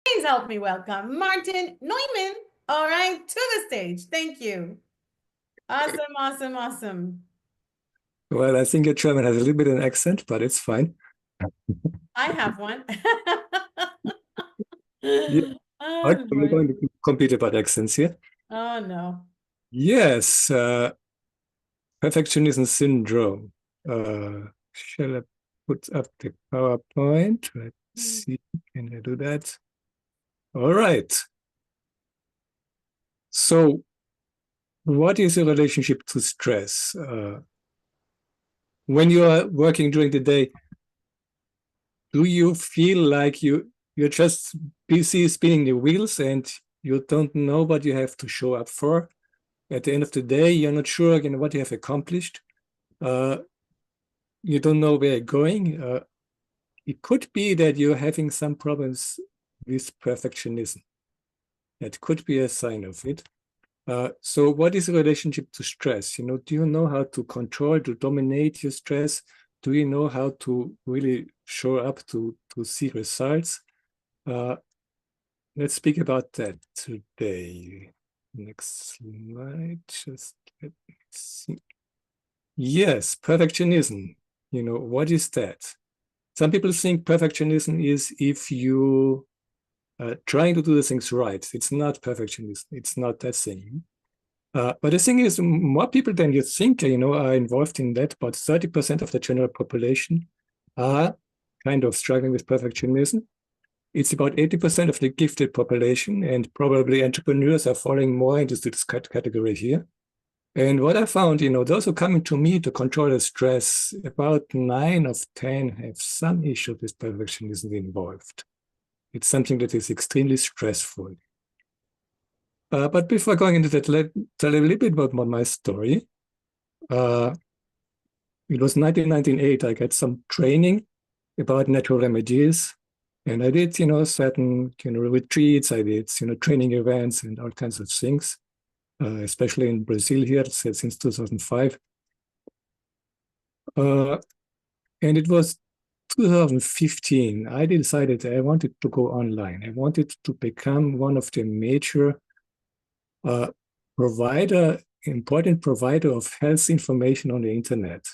Please help me welcome Martin Neumann, all right, to the stage. Thank you. Awesome, awesome, awesome. Well, I think your German has a little bit of an accent, but it's fine. I have one. Yeah. Okay, Oh, we're Lord. going to compete about accents here. Oh, no. Yes, perfectionism syndrome. Shall I put up the PowerPoint? Let's see. Can I do that? All right. So, what is your relationship to stress? When you are working during the day, do you feel like you're just busy spinning the wheels and you don't know what you have to show up for? At the end of the day, you're not sure what you have accomplished. Uh, you don't know where you're going. It could be that you're having some problems with perfectionism. That could be a sign of it. So what is the relationship to stress? Do you know how to control, to dominate your stress? Do you know how to really show up to see results? Let's speak about that today. Next slide, just let me see. Yes, perfectionism. What is that? Some people think perfectionism is if you trying to do the things right. It's not perfectionism. It's not that thing. But the thing is, more people than you think, are involved in that. About 30% of the general population are kind of struggling with perfectionism. It's about 80% of the gifted population, and probably entrepreneurs are falling more into this category here. And what I found, those who come to me to control the stress, about 9 of 10 have some issue with perfectionism involved. It's something that is extremely stressful. But before going into that, let's tell a little bit about my story. Uh, it was 1998. I got some training about natural remedies. And I did, certain, retreats. I did, training events and all kinds of things, especially in Brazil here since 2005. And it was 2015. I decided I wanted to go online. I wanted to become one of the major uh, important provider of health information on the internet.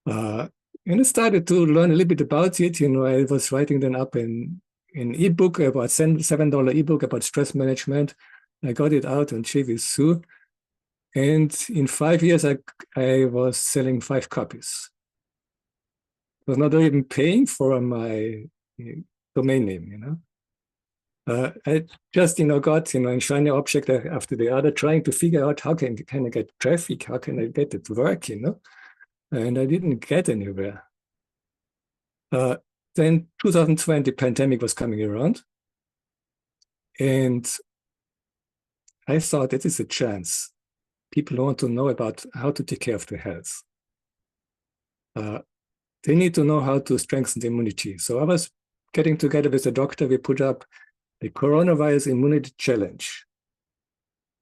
And I started to learn a little bit about it. I was writing then up an ebook about $7 ebook about stress management. I got it out on JVSU. And in 5 years, I was selling 5 copies. I was not even paying for my domain name. I just, got, a shiny object after the other, trying to figure out how can I get traffic, how can I get it to work, and I didn't get anywhere. Then 2020 pandemic was coming around, and I thought it is a chance. People want to know about how to take care of their health. They need to know how to strengthen the immunity. So I was getting together with a doctor. We put up the coronavirus immunity challenge.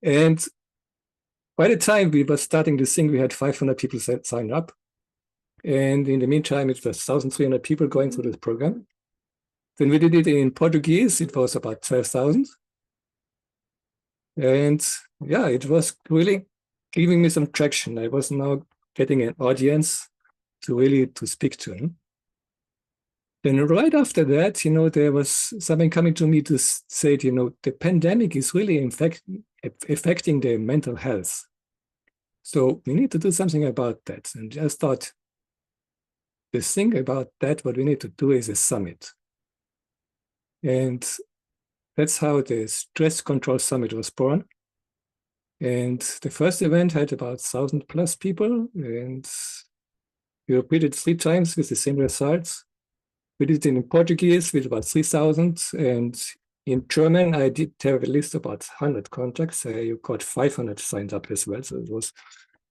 And by the time we were starting this thing, we had 500 people sign up. And in the meantime, it was 1,300 people going through this program. When we did it in Portuguese, it was about 12,000. And yeah, it was really giving me some traction. I was now getting an audience to speak to. Then right after that, there was something coming to me to say, the pandemic is really affecting the mental health. So we need to do something about that. And just thought, the thing about that, what we need to do is a summit. And that's how the Stress Control Summit was born. And the first event had about 1,000 plus people, and we repeated 3 times with the same results. We did it in Portuguese with about 3,000, and in German, I did have a list of about 100 contacts. You got 500 signed up as well, so it was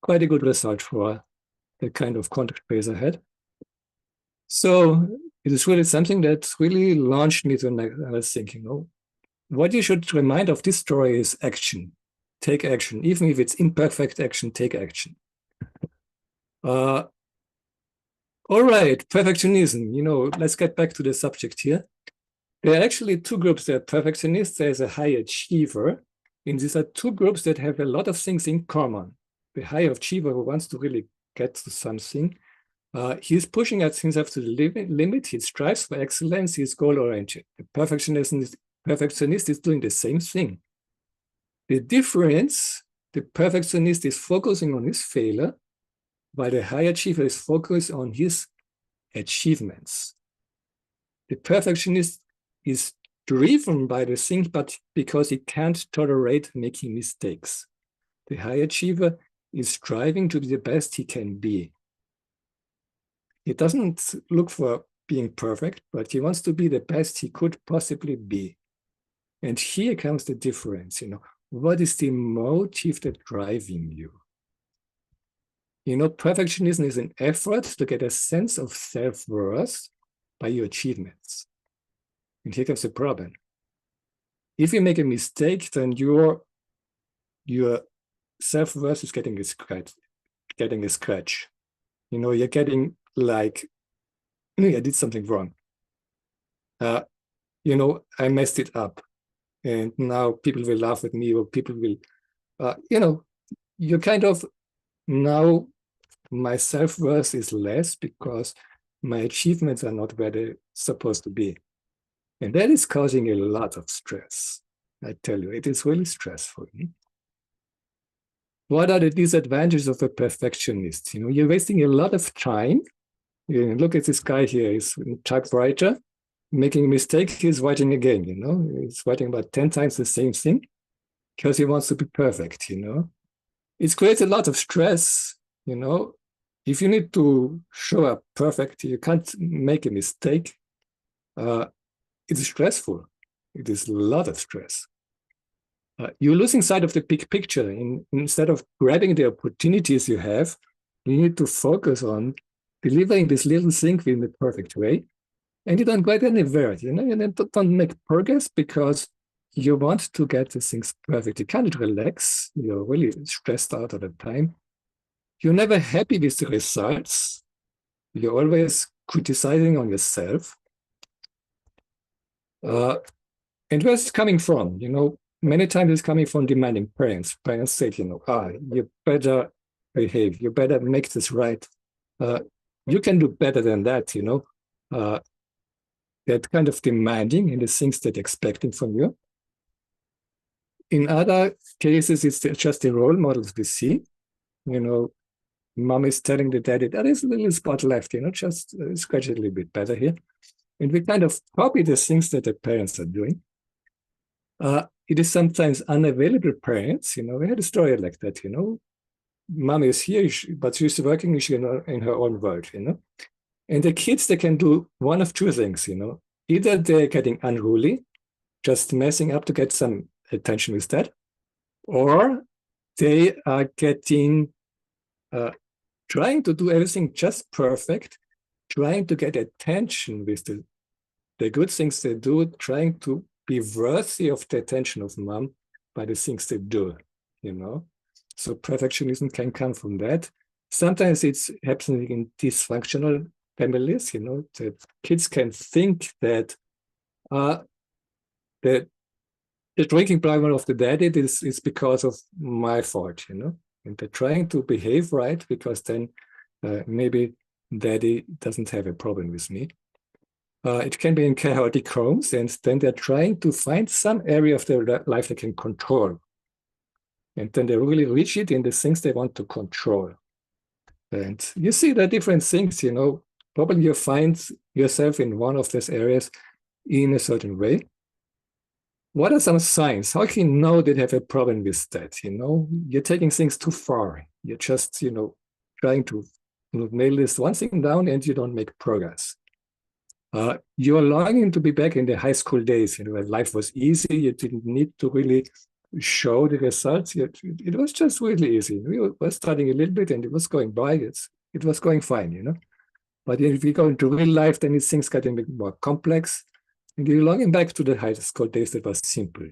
quite a good result for the kind of contact base I had. So it is really something that really launched me to, I was thinking, what you should remind of this story is action. Take action. Even if it's imperfect action, take action. All right, perfectionism. Let's get back to the subject here. There are actually two groups. There are perfectionists, there's a high achiever. And these are two groups that have a lot of things in common. The high achiever who wants to really get to something, he's pushing himself to the limit. He strives for excellence. He's goal-oriented. The perfectionist is doing the same thing. The difference, the perfectionist is focusing on his failure, while the high achiever is focused on his achievements. The perfectionist is driven by the thing, but because he can't tolerate making mistakes. The high achiever is striving to be the best he can be. He doesn't look for being perfect, but he wants to be the best he could possibly be. And here comes the difference, What is the motive that's driving you? Perfectionism is an effort to get a sense of self-worth by your achievements. And here comes the problem. If you make a mistake, then your self-worth is getting a scratch. You're getting like, I did something wrong. I messed it up. And now people will laugh at me, or people will, you're kind of, now my self-worth is less because my achievements are not where they're supposed to be. And that is causing a lot of stress. I tell you, it is really stressful. What are the disadvantages of a perfectionist? You're wasting a lot of time. Look at this guy here, he's a typewriter, making a mistake, he's writing again, he's writing about 10 times the same thing because he wants to be perfect, It creates a lot of stress, If you need to show up perfect, you can't make a mistake. It's stressful. It is a lot of stress. You're losing sight of the big picture. Instead of grabbing the opportunities you have, you need to focus on delivering this little thing in the perfect way. And you don't get anywhere, you don't make progress because you want to get the things perfect. You can't relax. You're really stressed out all the time. You're never happy with the results. You're always criticizing on yourself. And where's it coming from? Many times it's coming from demanding parents. Parents say, you better behave. You better make this right. You can do better than that, They're kind of demanding in the things that they're expecting from you. In other cases, it's just the role models we see. Mom is telling the daddy, there is a little spot left, just scratch it a little bit better here. And we kind of copy the things that the parents are doing. It is sometimes unavailable parents, we had a story like that, Mom is here, but she's working in her own world, And the kids, they can do one of two things, Either they're getting unruly, just messing up to get some attention with that, or they are getting, trying to do everything just perfect, trying to get attention with the good things they do, trying to be worthy of the attention of mom by the things they do, So perfectionism can come from that. Sometimes it's happening in dysfunctional families, that kids can think that the drinking problem of the daddy is because of my fault, and they're trying to behave right because then maybe daddy doesn't have a problem with me. It can be in chaotic homes, and then they're trying to find some area of their life they can control. And then they're really rigid in the things they want to control. And you see the different things, probably you find yourself in one of those areas in a certain way. What are some signs? How can you know that you have a problem with that? You're taking things too far. You're just, trying to nail this one thing down and you don't make progress. You're longing to be back in the high school days, where life was easy. You didn't need to really show the results. It was just really easy. We were studying a little bit and it was going by. It was going fine, But if you go into real life, then things get a bit more complex. And you're longing back to the high school days that was simple.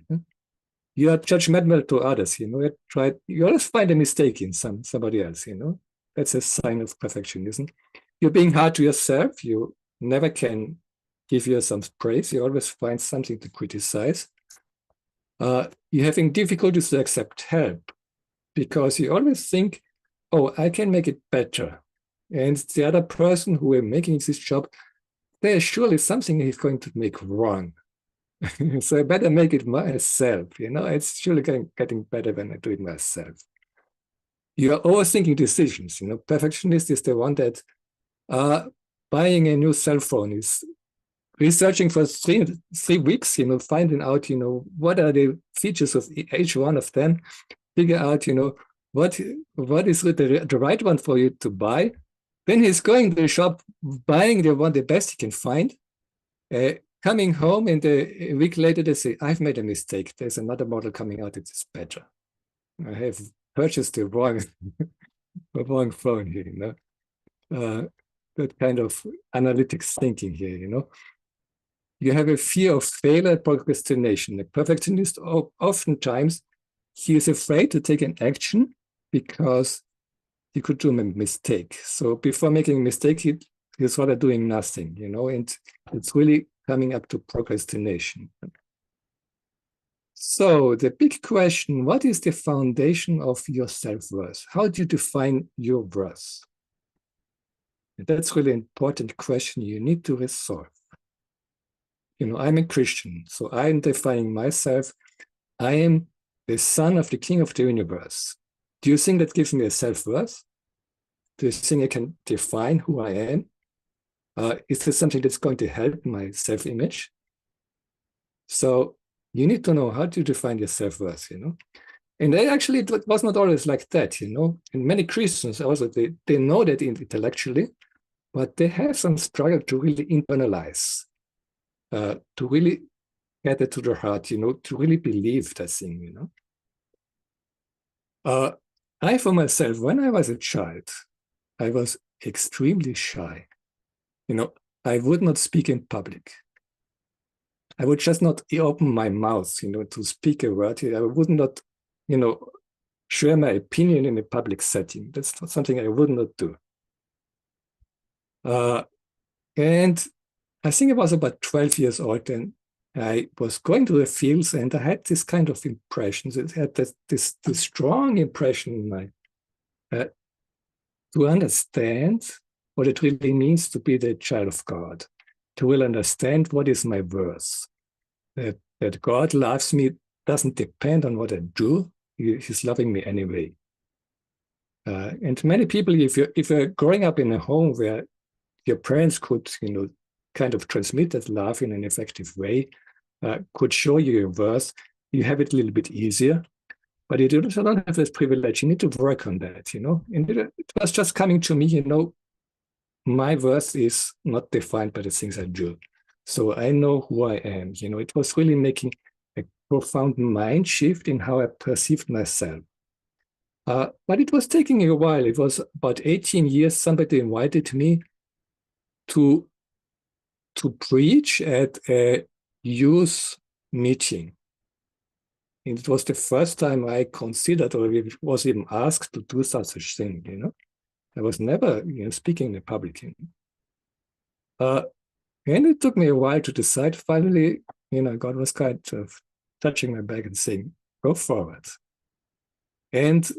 You are judgmental to others, you always find a mistake in somebody else, That's a sign of perfectionism. You're being hard to yourself. You never can give you some praise, you always find something to criticize. You're having difficulties to accept help because you always think, oh, I can make it better. And the other person who is making this job, there's surely something he's going to make wrong. So I better make it myself. It's surely getting better when I do it myself. You're overthinking decisions. Perfectionist is the one that buying a new cell phone is researching for three weeks, finding out, what are the features of each one of them, figure out, what is the right one for you to buy. Then he's going to the shop, buying the best he can find, coming home, and a week later they say, I've made a mistake. There's another model coming out that is better. I have purchased the wrong phone here, that kind of analytics thinking here, You have a fear of failure and procrastination. The perfectionist, oftentimes, he is afraid to take an action because he could do a mistake. So before making a mistake, he's rather doing nothing, and it's really coming up to procrastination. So the big question, what is the foundation of your self-worth? How do you define your worth? And that's really an important question you need to resolve. I'm a Christian, so I'm defining myself. I am the son of the King of the universe. Do you think that gives me a self-worth? Do you think I can define who I am? Is this something that's going to help my self-image? So you need to know how to define your self-worth, And it was not always like that, And many Christians also, they know that intellectually, but they have some struggle to really internalize, to really get it to their heart, to really believe that thing, I, for myself, when I was a child, I was extremely shy. I would not speak in public. I would just not open my mouth, to speak a word. I would not, share my opinion in a public setting. That's something I would not do. And I think I was about 12 years old, and I was going to the fields, and I had this kind of impressions. It had this strong impression in my to understand what it really means to be the child of God, to really understand what is my worth, that God loves me doesn't depend on what I do. He's loving me anyway. And many people, if you're growing up in a home where your parents could, kind of transmit that love in an effective way, could show you your worth, you have it a little bit easier. But you don't have this privilege. You need to work on that, And it was just coming to me, my worth is not defined by the things I do. So I know who I am. It was really making a profound mind shift in how I perceived myself. But it was taking a while. It was about 18 years. Somebody invited me to preach at a youth meeting. And it was the first time I considered or was even asked to do such a thing, I was never speaking in the public. And it took me a while to decide. Finally, God was kind of touching my back and saying, go forward. And,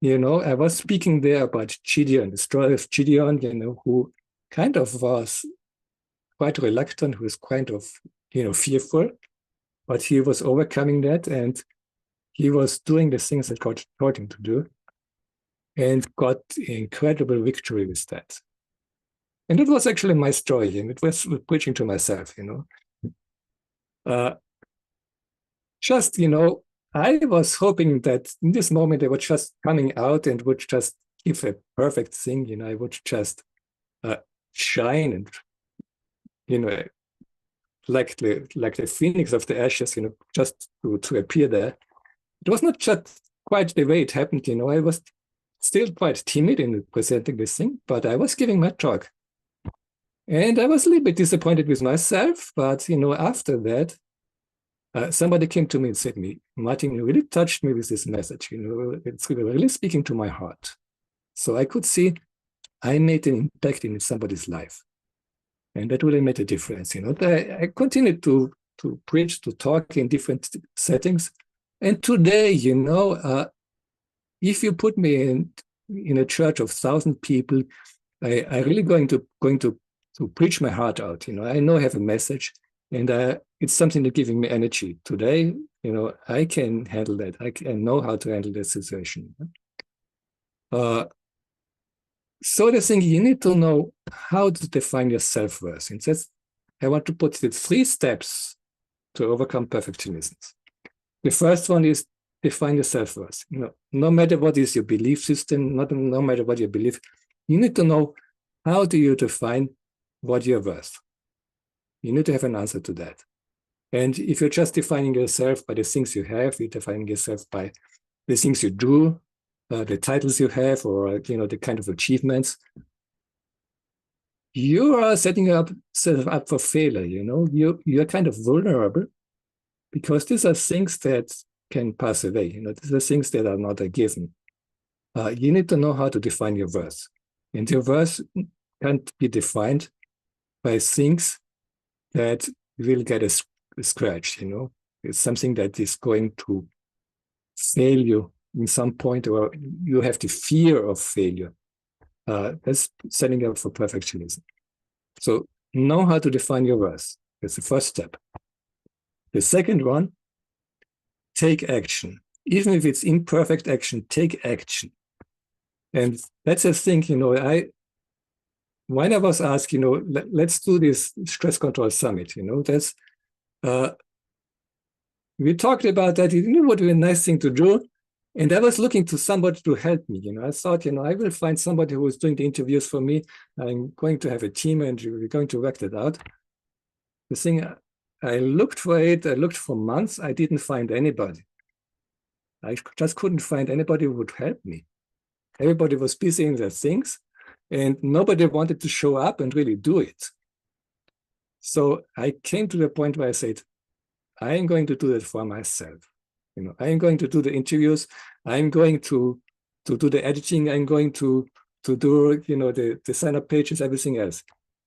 I was speaking there about Gideon, the story of Gideon, who kind of was quite reluctant, who was kind of, fearful, but he was overcoming that, and he was doing the things that God taught him to do, and got incredible victory with that. And it was actually my story, and it was preaching to myself, Just, I was hoping that in this moment I was just coming out and would just give a perfect thing, I would just shine and, like the phoenix of the ashes, just to appear there. It was not just quite the way it happened, I was still quite timid in presenting this thing, but I was giving my talk. And I was a little bit disappointed with myself, but, after that, somebody came to me and said me, Martin, you really touched me with this message. It's really speaking to my heart. So I could see I made an impact in somebody's life. And that really made a difference. I continued to preach, to talk in different settings. And today, if you put me in a church of 1,000 people, I really going to preach my heart out. I know I have a message, and it's something that's giving me energy. Today, I can handle that. I know how to handle that situation. So the thing, you need to know how to define your self-worth. And that's, I want to put the 3 steps to overcome perfectionism. The first one is define your self-worth. No matter what is your belief system, no matter what you believe, you need to know how do you define what you're worth. You need to have an answer to that. And if you're just defining yourself by the things you have, you're defining yourself by the things you do, the titles you have, or the kind of achievements, you are setting yourself up for failure. You're kind of vulnerable because these are things that can pass away. These are things that are not a given. You need to know how to define your worth, and your worth can't be defined by things that will get a scratch. It's something that is going to fail you in some point, or you have the fear of failure. That's setting up for perfectionism. So know how to define your worth. That's the first step. The second one, take action. Even if it's imperfect action, take action. And that's the thing, when I was asked, let's do this stress control summit, that's, we talked about that. It would be a nice thing to do. And I was looking to somebody to help me. I thought, I will find somebody who is doing the interviews for me. I'm going to have a team and we're going to work that out. The thing, I looked for it. I looked for months. I didn't find anybody. I just couldn't find anybody who would help me. Everybody was busy in their things and nobody wanted to show up and really do it. So I came to the point where I said, I am going to do it for myself. I am going to do the interviews. I'm going to do the editing. I'm going to do the sign-up pages, everything else.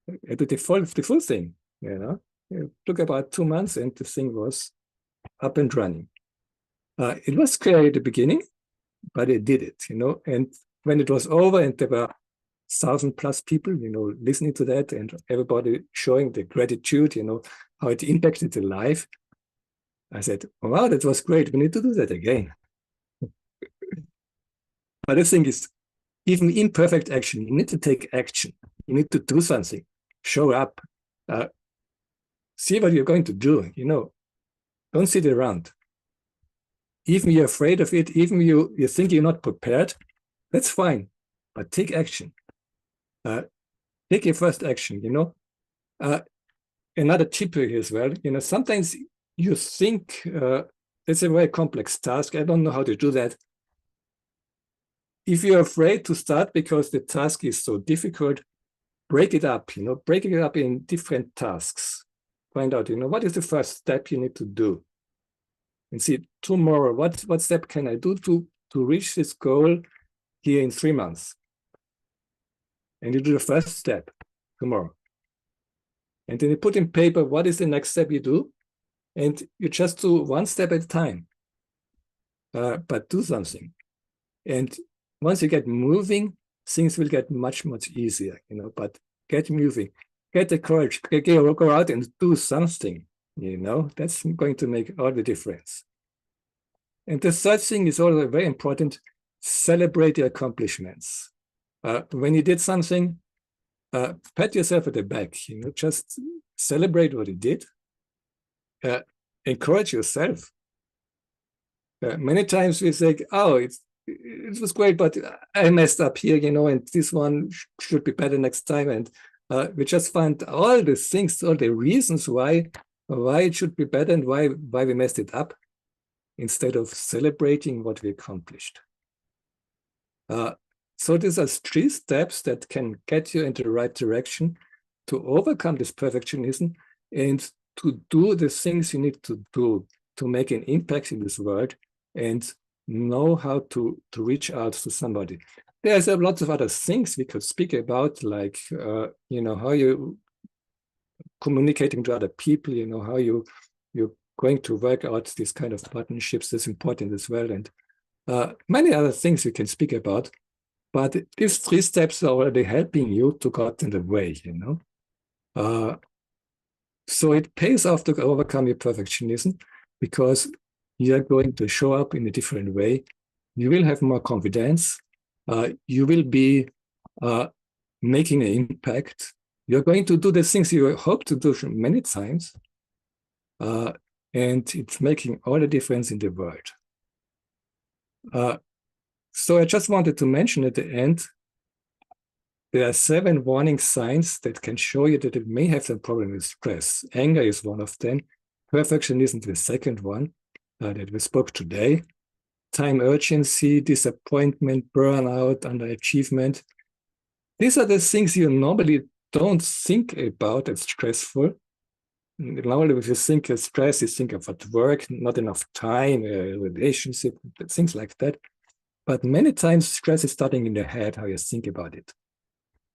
I did the full thing. It took about 2 months, and the thing was up and running. It was scary at the beginning, but I did it. And when it was over, and there were 1,000+ people, listening to that, and everybody showing the gratitude, how it impacted their life. I said, wow, that was great. We need to do that again. But the thing is, even imperfect action, you need to take action. You need to do something, show up, see what you're going to do. Don't sit around. Even you're afraid of it, even you think you're not prepared, that's fine. But take action. Take your first action, Another tip here as well, sometimes you think it's a very complex task. I don't know how to do that. If you're afraid to start because the task is so difficult, break it up, break it up in different tasks. Find out, what is the first step you need to do? And see, tomorrow, what step can I do to reach this goal here in 3 months? And you do the first step tomorrow. And then you put in paper, what is the next step you do? And you just do 1 step at a time, but do something. And once you get moving, things will get much, much easier, but get moving, get the courage, go out and do something, that's going to make all the difference. And the third thing is also very important, celebrate your accomplishments. When you did something, pat yourself at the back, just celebrate what you did. Encourage yourself. Many times we say, oh, it was great, but I messed up here, and this one should be better next time. And we just find all the things, all the reasons why it should be better and why we messed it up, instead of celebrating what we accomplished. So these are 3 steps that can get you into the right direction to overcome this perfectionism and to do the things you need to do to make an impact in this world and know how to reach out to somebody. There's lots of other things we could speak about, like, how you communicating to other people, how you're going to work out these kind of partnerships. That's important as well. And many other things we can speak about. But these 3 steps are already helping you to get in the way. So it pays off to overcome your perfectionism because you're going to show up in a different way. You will have more confidence. You will be making an impact. You're going to do the things you hope to do many times. And it's making all the difference in the world. So I just wanted to mention at the end, there are 7 warning signs that can show you that you may have some problem with stress. Anger is one of them. Perfectionism is the second one that we spoke today. Time urgency, disappointment, burnout, underachievement. These are the things you normally don't think about as stressful. Normally, if you think of stress, you think about work, not enough time, relationship, things like that. But many times, stress is starting in the head, how you think about it.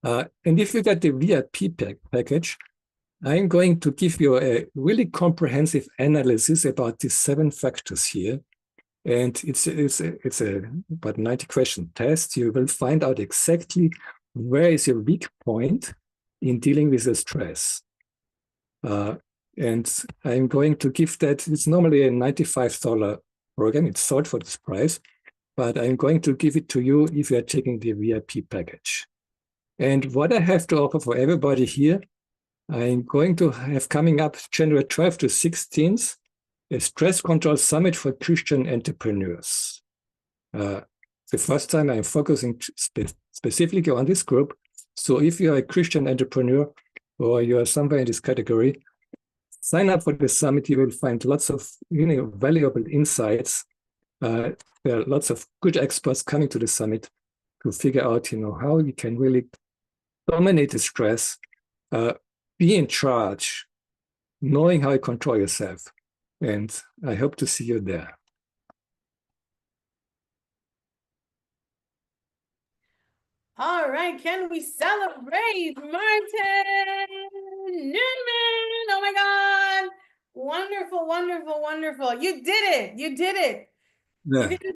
And if you get the VIP package, I'm going to give you a really comprehensive analysis about these 7 factors here. And it's a about 90 question test. You will find out exactly where is your weak point in dealing with the stress. And I'm going to give that, it's normally a $95 program. It's sold for this price, but I'm going to give it to you if you're taking the VIP package. And what I have to offer for everybody here, I'm going to have coming up January 12th to 16th, a stress control summit for Christian entrepreneurs. The first time I'm focusing specifically on this group. So if you're a Christian entrepreneur or you're somewhere in this category, sign up for the summit. You will find lots of valuable insights. There are lots of good experts coming to the summit to figure out how you can really dominate the stress, be in charge, knowing how to control yourself. And I hope to see you there. All right, can we celebrate Martin Neumann? Oh my God. Wonderful, wonderful, wonderful. You did it. You did it. You Yeah. did it.